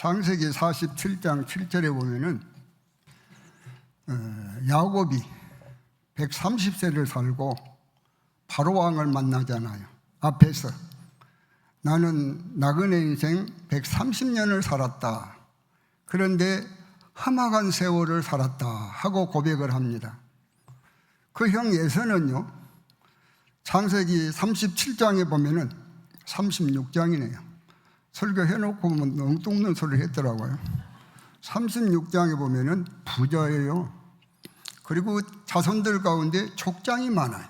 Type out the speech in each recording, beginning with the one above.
창세기 47장 7절에 보면은 야곱이 130세를 살고 바로왕을 만나잖아요. 앞에서 나는 나그네 인생 130년을 살았다. 그런데 험악한 세월을 살았다 하고 고백을 합니다. 그 형 예서는요, 창세기 37장에 보면은 36장이네요. 설교해놓고 보면 엉뚱한 소리를 했더라고요. 36장에 보면은 부자예요. 그리고 자손들 가운데 족장이 많아요.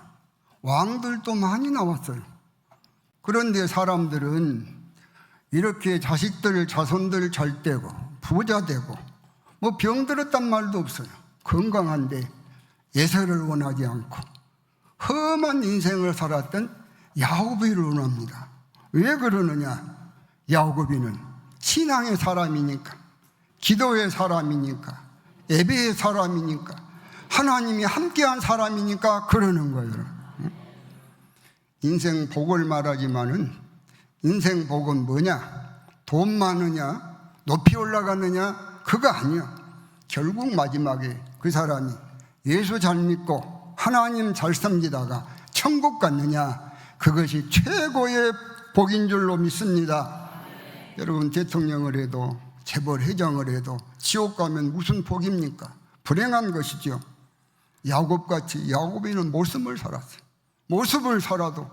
왕들도 많이 나왔어요. 그런데 사람들은 이렇게 자식들, 자손들 잘 되고 부자 되고 뭐 병들었단 말도 없어요. 건강한데 예서를 원하지 않고 험한 인생을 살았던 야곱이를 원합니다. 왜 그러느냐? 야곱이는 신앙의 사람이니까, 기도의 사람이니까, 예배의 사람이니까, 하나님이 함께한 사람이니까 그러는 거예요. 인생 복을 말하지만은 인생 복은 뭐냐? 돈 많으냐? 높이 올라가느냐? 그거 아니야. 결국 마지막에 그 사람이 예수 잘 믿고 하나님 잘 섬기다가 천국 갔느냐? 그것이 최고의 복인 줄로 믿습니다. 여러분, 대통령을 해도 재벌 회장을 해도 지옥 가면 무슨 복입니까? 불행한 것이죠. 야곱같이 야곱이는 모습을 살았어요. 모습을 살아도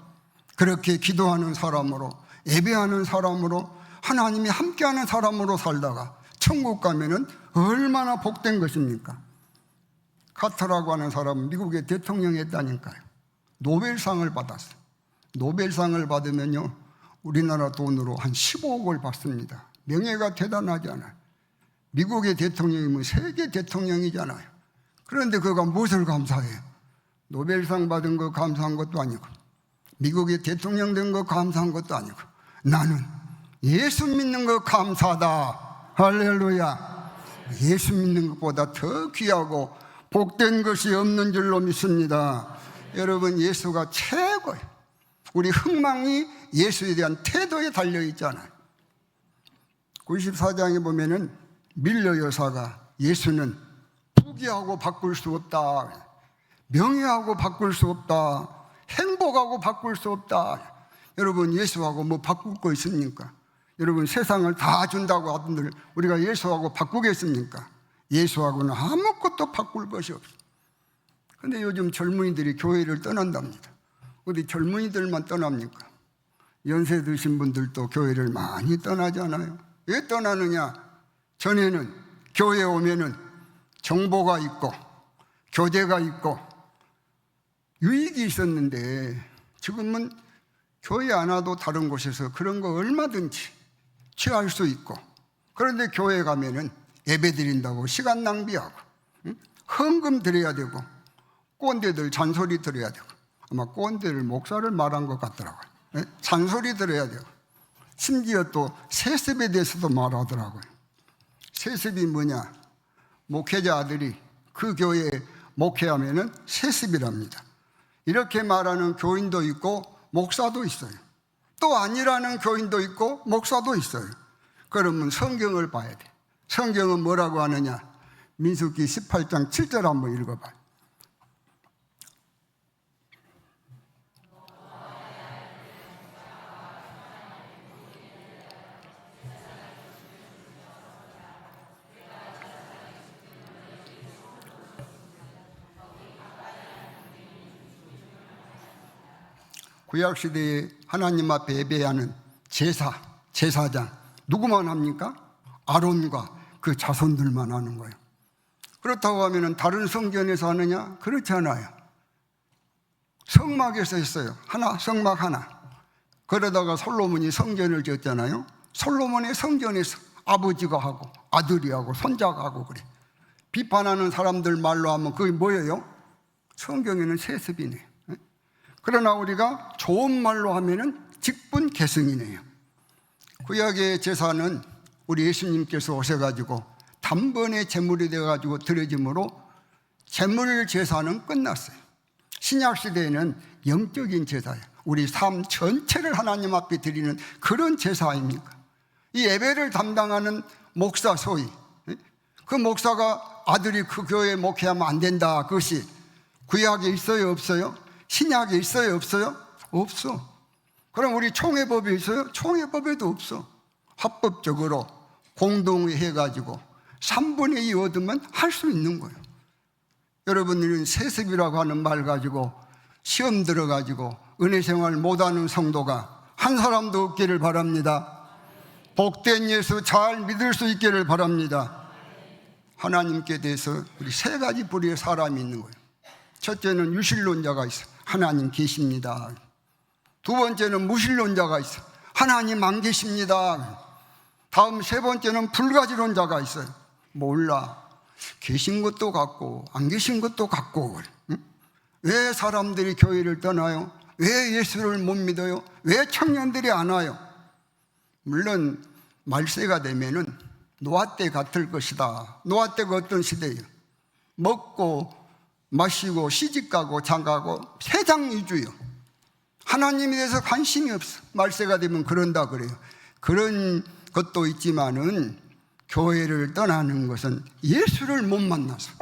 그렇게 기도하는 사람으로, 예배하는 사람으로, 하나님이 함께하는 사람으로 살다가 천국 가면은 얼마나 복된 것입니까? 카터라고 하는 사람은 미국의 대통령이 했다니까요. 노벨상을 받았어요. 노벨상을 받으면요, 우리나라 돈으로 한 15억을 받습니다. 명예가 대단하지 않아요. 미국의 대통령이면 세계 대통령이잖아요. 그런데 그가 무엇을 감사해요? 노벨상 받은 거 감사한 것도 아니고, 미국의 대통령 된 거 감사한 것도 아니고, 나는 예수 믿는 거 감사하다. 할렐루야. 예수 믿는 것보다 더 귀하고 복된 것이 없는 줄로 믿습니다. 여러분, 예수가 최고예요. 우리 흥망이 예수에 대한 태도에 달려있잖아요. 94장에 보면은 밀려 여사가 예수는 부귀하고 바꿀 수 없다, 명예하고 바꿀 수 없다, 행복하고 바꿀 수 없다. 여러분, 예수하고 뭐 바꿀 거 있습니까? 여러분, 세상을 다 준다고 하던들 우리가 예수하고 바꾸겠습니까? 예수하고는 아무것도 바꿀 것이 없어요. 그런데 요즘 젊은이들이 교회를 떠난답니다. 어디 젊은이들만 떠납니까? 연세 드신 분들도 교회를 많이 떠나잖아요. 왜 떠나느냐? 전에는 교회에 오면은 정보가 있고 교제가 있고 유익이 있었는데 지금은 교회 안 와도 다른 곳에서 그런 거 얼마든지 취할 수 있고, 그런데 교회 가면은 예배 드린다고 시간 낭비하고, 헌금 드려야 되고, 꼰대들 잔소리 들어야 되고, 아마 꼰대를 목사를 말한 것 같더라고요. 잔소리 들어야 돼요. 심지어 또 세습에 대해서도 말하더라고요. 세습이 뭐냐? 목회자 아들이 그 교회에 목회하면은 세습이랍니다. 이렇게 말하는 교인도 있고 목사도 있어요. 또 아니라는 교인도 있고 목사도 있어요. 그러면 성경을 봐야 돼. 성경은 뭐라고 하느냐? 민수기 18장 7절 한번 읽어봐요. 구약시대에 하나님 앞에 예배하는 제사장 누구만 합니까? 아론과 그 자손들만 하는 거예요. 그렇다고 하면 다른 성전에서 하느냐? 그렇지 않아요. 성막에서 했어요. 성막 하나. 그러다가 솔로몬이 성전을 지었잖아요. 솔로몬의 성전에서 아버지가 하고 아들이 하고 손자가 하고 그래. 비판하는 사람들 말로 하면 그게 뭐예요? 성경에는 세습이네요. 그러나 우리가 좋은 말로 하면은 직분계승이네요. 구약의 제사는 우리 예수님께서 오셔가지고 단번에 제물이 되어가지고 드려짐으로 제물 제사는 끝났어요. 신약 시대에는 영적인 제사예요. 우리 삶 전체를 하나님 앞에 드리는 그런 제사 아닙니까? 이 예배를 담당하는 목사 소위, 그 목사가 아들이 그 교회에 목회하면 안 된다, 그것이 구약에 있어요 없어요? 신약에 있어요 없어요? 없어. 그럼 우리 총회법에 있어요? 총회법에도 없어. 합법적으로 공동의 해가지고 3분의 2 얻으면 할 수 있는 거예요. 여러분들은 세습이라고 하는 말 가지고 시험 들어가지고 은혜생활 못하는 성도가 한 사람도 없기를 바랍니다. 복된 예수 잘 믿을 수 있기를 바랍니다. 하나님께 대해서 우리 세 가지 부류의 사람이 있는 거예요. 첫째는 유실론자가 있어요. 하나님 계십니다. 두 번째는 무신론자가 있어요. 하나님 안 계십니다. 다음 세 번째는 불가지론자가 있어요. 몰라. 계신 것도 같고 안 계신 것도 같고. 왜 사람들이 교회를 떠나요? 왜 예수를 못 믿어요? 왜 청년들이 안 와요? 물론 말세가 되면은 노아때 같을 것이다. 노아때가 어떤 시대예요? 먹고 마시고 시집가고 장가고 세상 위주요. 하나님에 대해서 관심이 없어. 말세가 되면 그런다 그래요. 그런 것도 있지만은 교회를 떠나는 것은 예수를 못 만나서,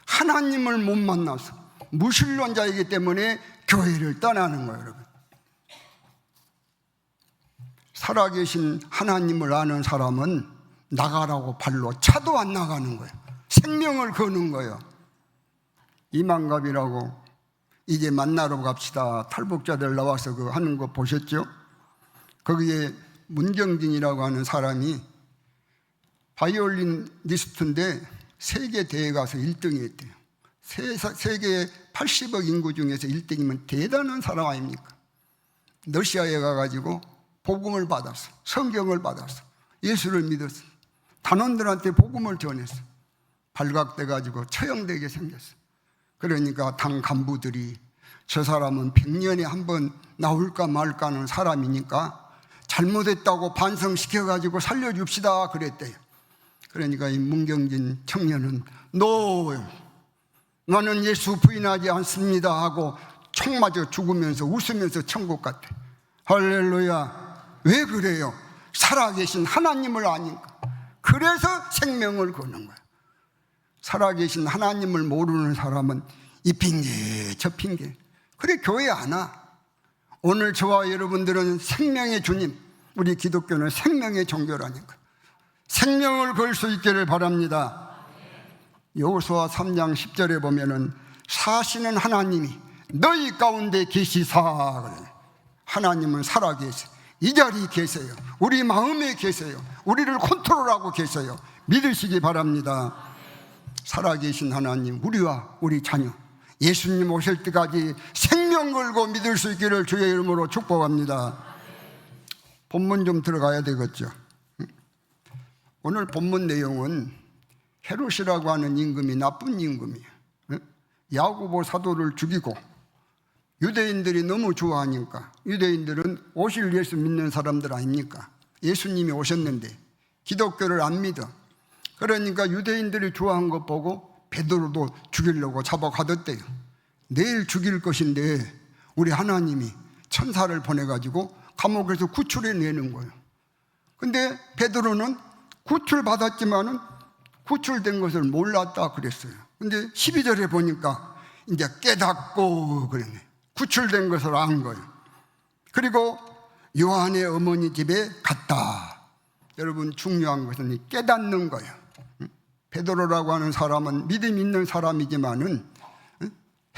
하나님을 못 만나서 무신론자이기 때문에 교회를 떠나는 거예요. 여러분, 살아계신 하나님을 아는 사람은 나가라고 발로 차도 안 나가는 거예요. 생명을 거는 거예요. 이만갑이라고 이제 만나러 갑시다, 탈북자들 나와서 그 하는 거 보셨죠? 거기에 문경진이라고 하는 사람이 바이올리니스트인데 세계 대회 가서 1등이 했대요. 세계 80억 인구 중에서 1등이면 대단한 사람 아닙니까? 러시아에 가가지고 복음을 받았어. 성경을 받았어. 예수를 믿었어. 단원들한테 복음을 전했어. 발각돼가지고 처형되게 생겼어. 그러니까 당 간부들이 저 사람은 100년에 한 번 나올까 말까 하는 사람이니까 잘못했다고 반성시켜가지고 살려줍시다 그랬대요. 그러니까 이 문경진 청년은 나는 예수 부인하지 않습니다 하고 총 맞아 죽으면서 웃으면서 천국 갔대. 할렐루야. 왜 그래요? 살아계신 하나님을 아니까. 그래서 생명을 거는 거야. 살아계신 하나님을 모르는 사람은 이 핑계 저 핑계, 그래 교회 안 와. 오늘 저와 여러분들은 생명의 주님, 우리 기독교는 생명의 종교라니까. 생명을 걸 수 있기를 바랍니다. 여호수아 3장 10절에 보면은 사시는 하나님이 너희 가운데 계시사 그래요. 하나님은 살아계세요. 이 자리에 계세요. 우리 마음에 계세요. 우리를 컨트롤하고 계세요. 믿으시기 바랍니다. 살아계신 하나님, 우리와 우리 자녀 예수님 오실 때까지 생명 걸고 믿을 수 있기를 주의 이름으로 축복합니다. 본문 좀 들어가야 되겠죠. 오늘 본문 내용은 헤롯이라고 하는 임금이 나쁜 임금이에요. 야고보 사도를 죽이고 유대인들이 너무 좋아하니까, 유대인들은 오실 예수 믿는 사람들 아닙니까? 예수님이 오셨는데 기독교를 안 믿어. 그러니까 유대인들이 좋아한 것 보고 베드로도 죽이려고 잡아가뒀대요. 내일 죽일 것인데 우리 하나님이 천사를 보내가지고 감옥에서 구출해내는 거예요. 근데 베드로는 구출받았지만은 구출된 것을 몰랐다 그랬어요. 근데 12절에 보니까 이제 깨닫고 그러네. 구출된 것을 안 거예요. 그리고 요한의 어머니 집에 갔다. 여러분, 중요한 것은 깨닫는 거예요. 베드로라고 하는 사람은 믿음 있는 사람이지만은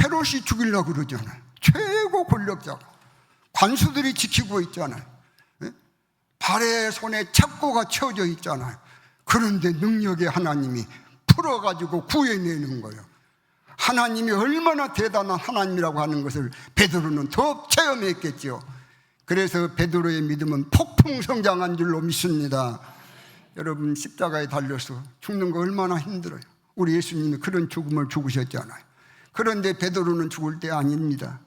헤롯이 죽이려고 그러잖아요. 최고 권력자가. 관수들이 지키고 있잖아요. 발에 손에 첩고가 채워져 있잖아요. 그런데 능력의 하나님이 풀어가지고 구해내는 거예요. 하나님이 얼마나 대단한 하나님이라고 하는 것을 베드로는 더 체험했겠죠. 그래서 베드로의 믿음은 폭풍 성장한 줄로 믿습니다. 여러분, 십자가에 달려서 죽는 거 얼마나 힘들어요. 우리 예수님이 그런 죽음을 죽으셨잖아요. 그런데 베드로는 죽을 때 아닙니다.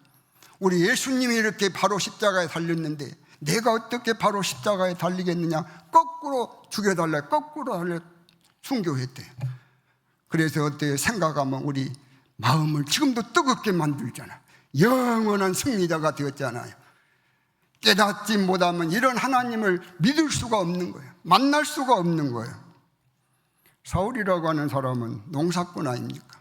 우리 예수님이 이렇게 바로 십자가에 달렸는데 내가 어떻게 바로 십자가에 달리겠느냐, 거꾸로 죽여달라, 거꾸로 달려 순교했대요. 그래서 어때요? 생각하면 우리 마음을 지금도 뜨겁게 만들잖아요. 영원한 승리자가 되었잖아요. 깨닫지 못하면 이런 하나님을 믿을 수가 없는 거예요. 만날 수가 없는 거예요. 사울이라고 하는 사람은 농사꾼 아닙니까?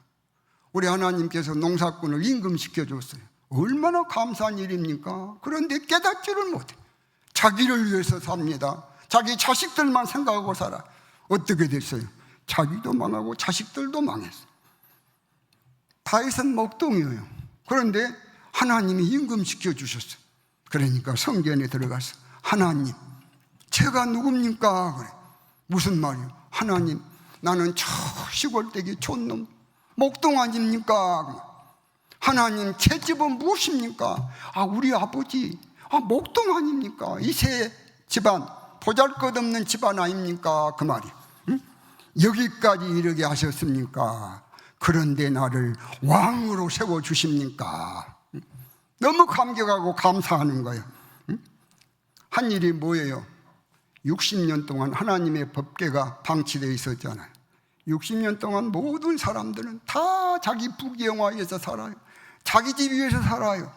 우리 하나님께서 농사꾼을 임금시켜 줬어요. 얼마나 감사한 일입니까? 그런데 깨닫지를 못해. 자기를 위해서 삽니다. 자기 자식들만 생각하고 살아. 어떻게 됐어요? 자기도 망하고 자식들도 망했어요. 다윗은 목동이에요. 그런데 하나님이 임금시켜 주셨어요. 그러니까 성전에 들어가서 하나님, 제가 누굽니까? 그래. 무슨 말이요? 하나님, 나는 저 시골댁이 촌놈 목동 아닙니까? 하나님, 제 집은 무엇입니까? 우리 아버지 목동 아닙니까? 이세 집안, 보잘것없는 집안 아닙니까? 그 말이. 응? 여기까지 이르게 하셨습니까? 그런데 나를 왕으로 세워주십니까? 응? 너무 감격하고 감사하는 거예요. 응? 한 일이 뭐예요? 60년 동안 하나님의 법궤가 방치되어 있었잖아요. 60년 동안 모든 사람들은 다 자기 부귀영화에서 살아요. 자기 집 위에서 살아요.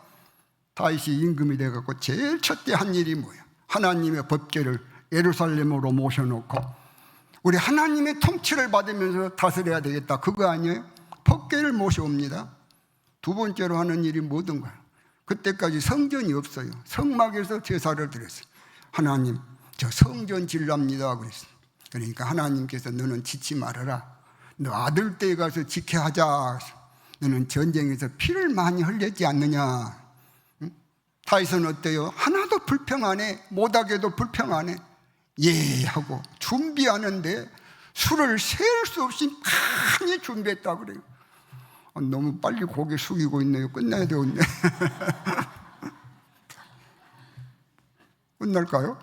다윗이 임금이 돼갖고 제일 첫째 한 일이 뭐예요? 하나님의 법궤를 예루살렘으로 모셔놓고 우리 하나님의 통치를 받으면서 다스려야 되겠다, 그거 아니에요? 법궤를 모셔옵니다. 두 번째로 하는 일이 뭐든가요? 그때까지 성전이 없어요. 성막에서 제사를 드렸어요. 하나님, 저 성전 질랍니다 그랬어요. 그러니까 하나님께서 너는 짓지 말아라. 너 아들 때 가서 지켜야 하자. 너는 전쟁에서 피를 많이 흘렸지 않느냐. 응? 다윗은 어때요? 하나도 불평 안 해. 못하게도 불평 안 해. 예 하고 준비하는데 술을 셀 수 없이 많이 준비했다 그래요. 너무 빨리 고개 숙이고 있네요. 끝나야 되겠네. 끝날까요?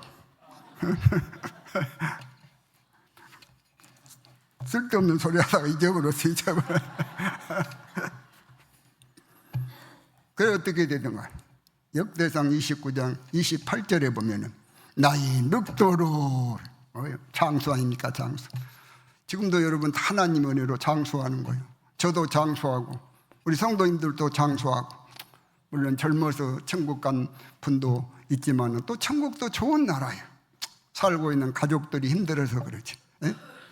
쓸데없는 소리 하다가 잊어버렸어요. 그래 어떻게 되던가? 역대상 29장 28절에 보면은 나의 늑도로, 장수 아닙니까? 장수. 지금도 여러분 하나님 은혜로 장수하는 거예요. 저도 장수하고 우리 성도님들도 장수하고, 물론 젊어서 천국 간 분도 있지만 또 천국도 좋은 나라예요. 살고 있는 가족들이 힘들어서 그렇지.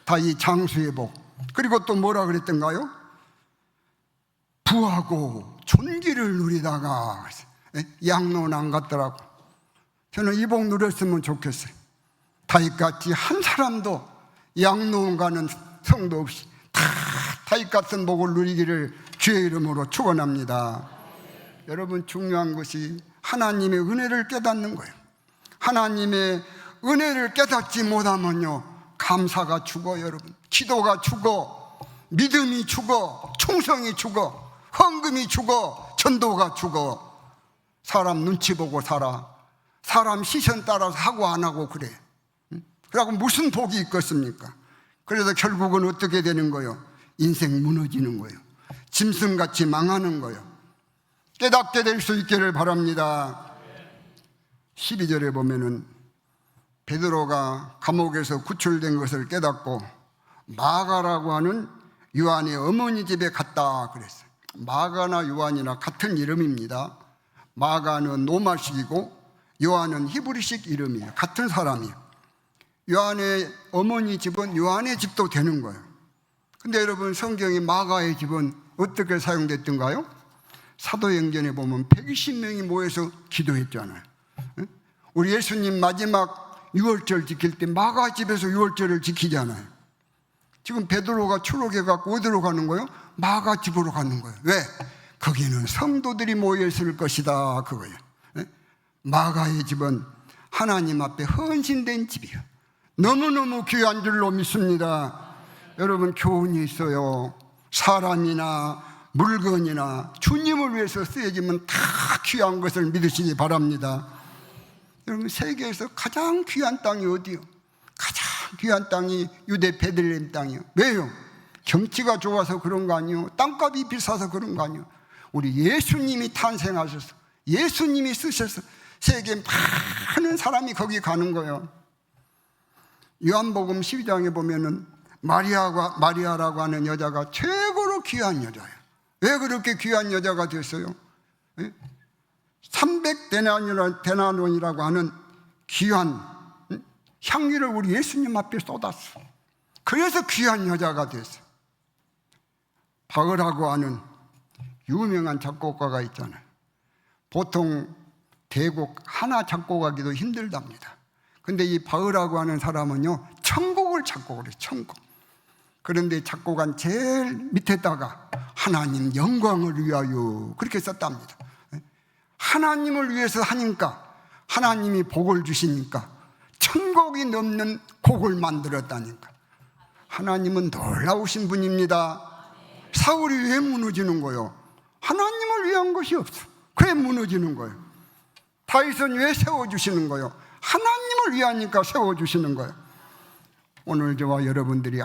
다 이 장수의 복. 그리고 또 뭐라 그랬던가요? 부하고 존귀를 누리다가 양로는 안 갔더라고. 저는 이 복 누렸으면 좋겠어요. 다윗같이 한 사람도 양로원 가는 성도 없이 다 다윗 같은 복을 누리기를 주의 이름으로 축원합니다. 여러분, 중요한 것이 하나님의 은혜를 깨닫는 거예요. 하나님의 은혜를 깨닫지 못하면요, 감사가 죽어. 여러분, 기도가 죽어, 믿음이 죽어, 충성이 죽어, 헌금이 죽어, 전도가 죽어. 사람 눈치 보고 살아. 사람 시선 따라서 하고 안 하고 그래. 그러고 무슨 복이 있겠습니까? 그래서 결국은 어떻게 되는 거예요? 인생 무너지는 거예요. 짐승같이 망하는 거예요. 깨닫게 될 수 있기를 바랍니다. 12절에 보면은 베드로가 감옥에서 구출된 것을 깨닫고 마가라고 하는 요한의 어머니 집에 갔다 그랬어요. 마가나 요한이나 같은 이름입니다. 마가는 로마식이고 요한은 히브리식 이름이에요. 같은 사람이에요. 요한의 어머니 집은 요한의 집도 되는 거예요. 근데 여러분, 성경에 마가의 집은 어떻게 사용됐던가요? 사도행전에 보면 120명이 모여서 기도했잖아요. 우리 예수님 마지막 유월절 지킬 때 마가 집에서 유월절을 지키잖아요. 지금 베드로가 추록해갖고 어디로 가는 거예요? 마가 집으로 가는 거예요. 왜? 거기는 성도들이 모여있을 것이다, 그거예요. 마가의 집은 하나님 앞에 헌신된 집이에요. 너무너무 귀한 줄로 믿습니다. 여러분, 교훈이 있어요. 사람이나 물건이나 주님을 위해서 쓰여지면 다 귀한 것을 믿으시기 바랍니다. 여러분, 세계에서 가장 귀한 땅이 어디요? 가장 귀한 땅이 유대 베들레헴 땅이요. 왜요? 경치가 좋아서 그런 거 아니요, 땅값이 비싸서 그런 거 아니요. 우리 예수님이 탄생하셔서, 예수님이 쓰셔서 세계 많은 사람이 거기 가는 거예요. 요한복음 12장에 보면은 마리아라고 하는 여자가 최고로 귀한 여자예요. 왜 그렇게 귀한 여자가 됐어요? 300데나론이라고 하는 귀한 향기를 우리 예수님 앞에 쏟았어. 그래서 귀한 여자가 됐어. 바흐라고 하는 유명한 작곡가가 있잖아요. 보통 대곡 하나 작곡하기도 힘들답니다. 근데 이 바흐라고 하는 사람은요, 천곡을 작곡을 해요. 천곡. 그런데 작곡한 제일 밑에다가 하나님 영광을 위하여 그렇게 썼답니다. 하나님을 위해서 하니까, 하나님이 복을 주시니까 천곡이 넘는 곡을 만들었다니까. 하나님은 놀라우신 분입니다. 사울이 왜 무너지는 거예요? 하나님을 위한 것이 없어. 왜 무너지는 거예요? 다윗은 왜 세워주시는 거예요? 하나님을 위하니까 세워주시는 거예요. 오늘 저와 여러분들이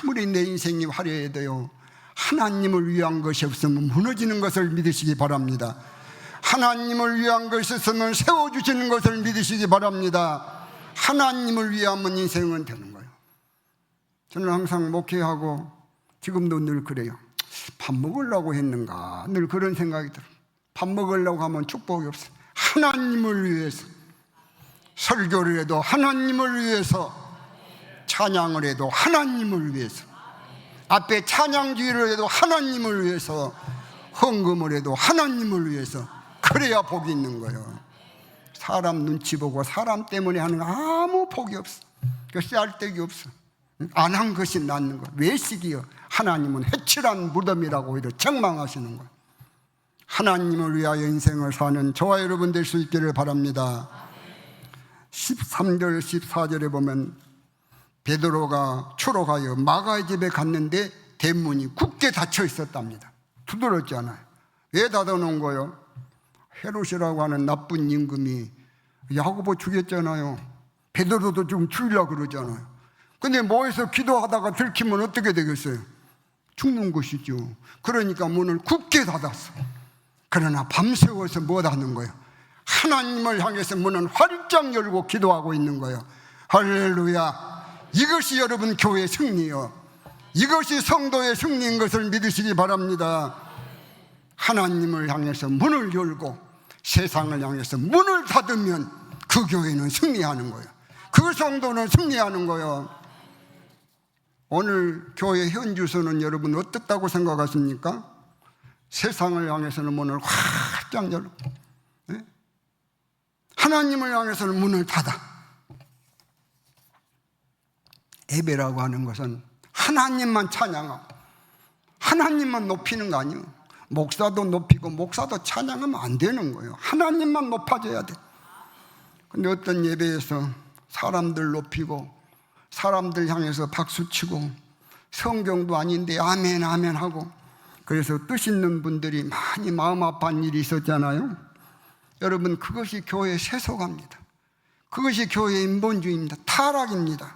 아무리 내 인생이 화려해도요, 하나님을 위한 것이 없으면 무너지는 것을 믿으시기 바랍니다. 하나님을 위한 것이 있으면 세워주시는 것을 믿으시기 바랍니다. 하나님을 위하면 인생은 되는 거예요. 저는 항상 목회하고 지금도 늘 그래요. 밥 먹으려고 했는가 늘 그런 생각이 들어요. 밥 먹으려고 하면 축복이 없어요. 하나님을 위해서 설교를 해도 하나님을 위해서, 찬양을 해도 하나님을 위해서, 앞에 찬양주의를 해도 하나님을 위해서, 헌금을 해도 하나님을 위해서, 그래야 복이 있는 거예요. 사람 눈치 보고 사람 때문에 하는 거 아무 복이 없어. 그 쌀데기 없어. 안 한 것이 낫는 거. 외식이요. 하나님은 해칠한 무덤이라고 오히려 책망하시는 거예요. 하나님을 위하여 인생을 사는 저와 여러분 될 수 있기를 바랍니다. 13절 14절에 보면 베드로가 추록하여 마가의 집에 갔는데 대문이 굳게 닫혀 있었답니다. 두드렸지 않아요. 왜 닫아놓은 거예요? 헤롯이라고 하는 나쁜 임금이 야고보 죽였잖아요. 베드로도 지금 죽이려고 그러잖아요. 근데 뭐해서 기도하다가 들키면 어떻게 되겠어요? 죽는 것이죠. 그러니까 문을 굳게 닫았어. 그러나 밤새워서 못 하는 거예요? 하나님을 향해서 문은 활짝 열고 기도하고 있는 거예요. 할렐루야. 이것이 여러분 교회의 승리요, 이것이 성도의 승리인 것을 믿으시기 바랍니다. 하나님을 향해서 문을 열고 세상을 향해서 문을 닫으면 그 교회는 승리하는 거예요. 그 성도는 승리하는 거예요. 오늘 교회 현주소는 여러분 어떻다고 생각하십니까? 세상을 향해서는 문을 활짝 열고, 하나님을 향해서는 문을 닫아. 예배라고 하는 것은 하나님만 찬양하고 하나님만 높이는 거 아니에요. 목사도 높이고 목사도 찬양하면 안 되는 거예요. 하나님만 높아져야 돼. 근데 어떤 예배에서 사람들 높이고 사람들 향해서 박수치고 성경도 아닌데 아멘 아멘 하고, 그래서 뜻 있는 분들이 많이 마음 아파한 일이 있었잖아요. 여러분, 그것이 교회의 세속화입니다. 그것이 교회의 인본주의입니다. 타락입니다.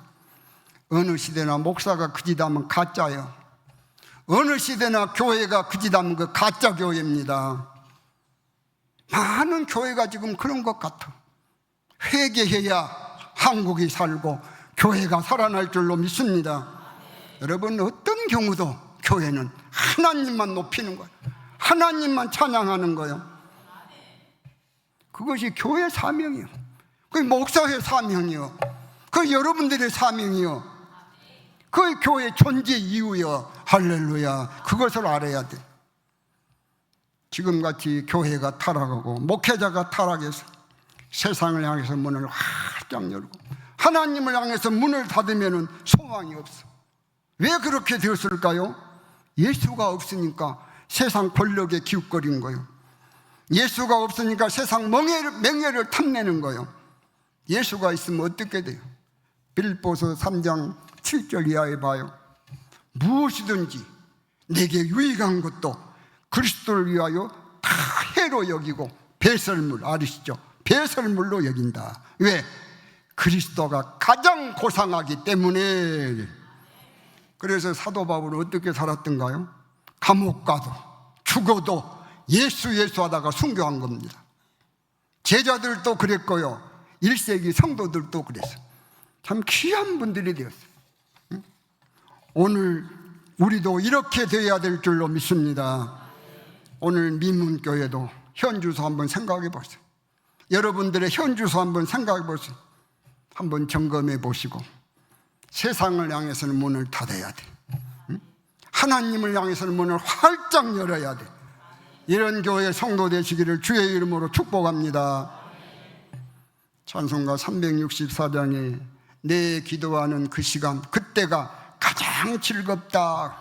어느 시대나 목사가 그 짓 하면 가짜예요. 어느 시대나 교회가 그 짓 하면 그 가짜 교회입니다. 많은 교회가 지금 그런 것 같아. 회개해야 한국이 살고 교회가 살아날 줄로 믿습니다. 여러분, 어떤 경우도 교회는 하나님만 높이는 거예요. 하나님만 찬양하는 거예요. 그것이 교회의 사명이요, 그게 목사의 사명이요, 그게 여러분들의 사명이요, 그게 교회의 존재 이유요. 할렐루야. 그것을 알아야 돼. 지금같이 교회가 타락하고 목회자가 타락해서 세상을 향해서 문을 활짝 열고 하나님을 향해서 문을 닫으면 소망이 없어. 왜 그렇게 되었을까요? 예수가 없으니까 세상 권력에 기웃거린 거예요. 예수가 없으니까 세상 명예를 탐내는 거예요. 예수가 있으면 어떻게 돼요? 빌립보서 3장 7절 이하에 봐요. 무엇이든지 내게 유익한 것도 그리스도를 위하여 다 해로 여기고 배설물, 아시죠? 배설물로 여긴다. 왜? 그리스도가 가장 고상하기 때문에. 그래서 사도 바울은 어떻게 살았던가요? 감옥 가도 죽어도 예수 하다가 순교한 겁니다. 제자들도 그랬고요, 1세기 성도들도 그랬어요. 참 귀한 분들이 되었어요. 오늘 우리도 이렇게 되어야 될 줄로 믿습니다. 오늘 민문교회도 현주소 한번 생각해 보세요. 여러분들의 현주소 한번 생각해 보세요. 한번 점검해 보시고 세상을 향해서는 문을 닫아야 돼. 하나님을 향해서는 문을 활짝 열어야 돼. 이런 교회 성도 되시기를 주의 이름으로 축복합니다. 찬송가 364장에 내 기도하는 그 시간, 그때가 가장 즐겁다,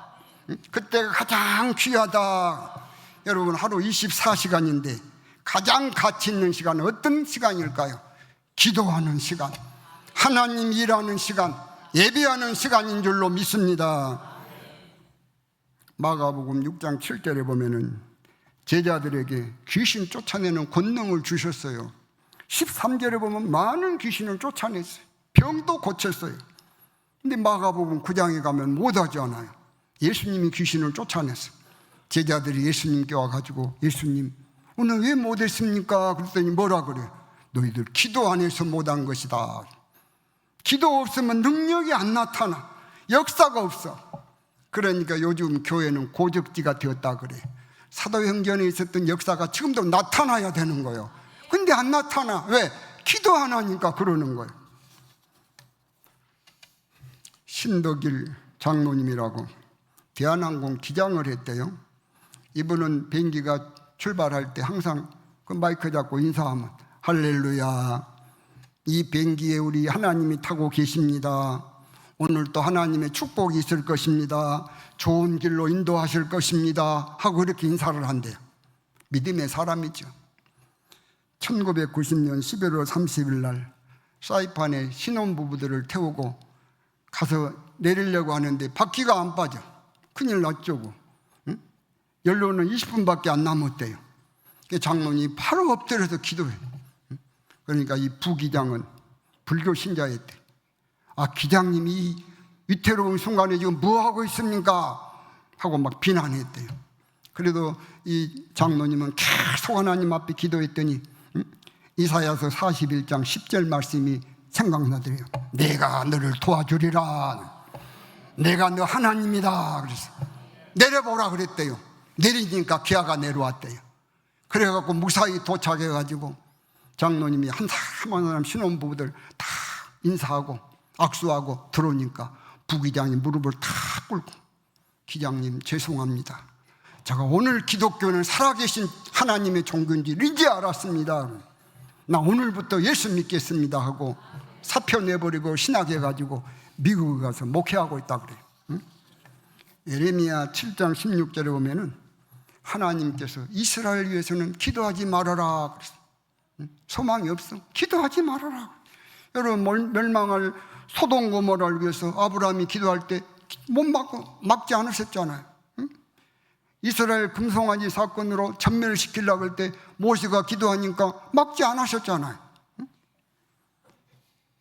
그때가 가장 귀하다. 여러분, 하루 24시간인데 가장 가치 있는 시간은 어떤 시간일까요? 기도하는 시간, 하나님 일하는 시간, 예배하는 시간인 줄로 믿습니다. 마가복음 6장 7절에 보면은 제자들에게 귀신 쫓아내는 권능을 주셨어요. 13절에 보면 많은 귀신을 쫓아냈어요. 병도 고쳤어요. 근데 마가복음 9장에 가면 못하지 않아요. 예수님이 귀신을 쫓아냈어요. 제자들이 예수님께 와가지고 예수님 오늘 왜 못했습니까? 그랬더니 뭐라 그래요? 너희들 기도 안 해서 못한 것이다. 기도 없으면 능력이 안 나타나. 역사가 없어. 그러니까 요즘 교회는 고적지가 되었다 그래. 사도행전에 있었던 역사가 지금도 나타나야 되는 거예요. 근데 안 나타나. 왜? 기도 안 하니까 그러는 거예요. 신덕일 장로님이라고 대한항공 기장을 했대요. 이분은 비행기가 출발할 때 항상 그 마이크 잡고 인사하면 할렐루야, 이 비행기에 우리 하나님이 타고 계십니다. 오늘도 하나님의 축복이 있을 것입니다. 좋은 길로 인도하실 것입니다 하고 이렇게 인사를 한대요. 믿음의 사람이죠. 1990년 11월 30일 날 사이판에 신혼부부들을 태우고 가서 내리려고 하는데 바퀴가 안 빠져. 큰일 났죠. 응? 연료는 20분밖에 안 남았대요. 장로님이 바로 엎드려서 기도해. 그러니까 이 부기장은 불교 신자였대. 아, 기장님이 이 위태로운 순간에 지금 뭐 하고 있습니까? 하고 막 비난했대요. 그래도 이 장로님은 계속 하나님 앞에 기도했더니 이사야서 41장 10절 말씀이 생각나더래요. 내가 너를 도와주리라. 내가 너 하나님이다. 그래서 내려보라 그랬대요. 내리니까 기아가 내려왔대요. 그래갖고 무사히 도착해가지고 장로님이 한 사람 신혼부부들 다 인사하고 악수하고 들어오니까 부기장이 무릎을 탁 꿇고 기장님 죄송합니다. 제가 오늘 기독교는 살아계신 하나님의 종교인지 이제 알았습니다. 나 오늘부터 예수 믿겠습니다 하고 사표 내버리고 신학해가지고 미국에 가서 목회하고 있다 그래요. 응? 예레미야 7장 16절에 보면은 하나님께서 이스라엘 위해서는 기도하지 말아라 그랬어요. 응? 소망이 없어. 기도하지 말아라. 여러분, 멸망할 소돔 고모라를 위해서 아브라함이 기도할 때 못 막지 않으셨잖아요. 응? 이스라엘 금송아지 사건으로 전멸시키려고 할 때 모세가 기도하니까 막지 않으셨잖아요. 응?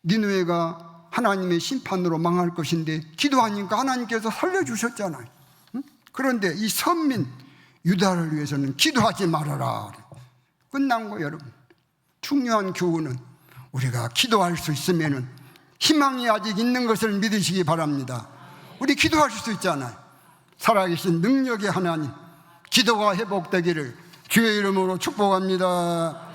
니느웨가 하나님의 심판으로 망할 것인데 기도하니까 하나님께서 살려주셨잖아요. 응? 그런데 이 선민 유다를 위해서는 기도하지 말아라. 끝난 거예요. 여러분, 중요한 교훈은 우리가 기도할 수 있으면 희망이 아직 있는 것을 믿으시기 바랍니다. 우리 기도할 수 있잖아요. 살아계신 능력의 하나님, 기도가 회복되기를 주의 이름으로 축복합니다.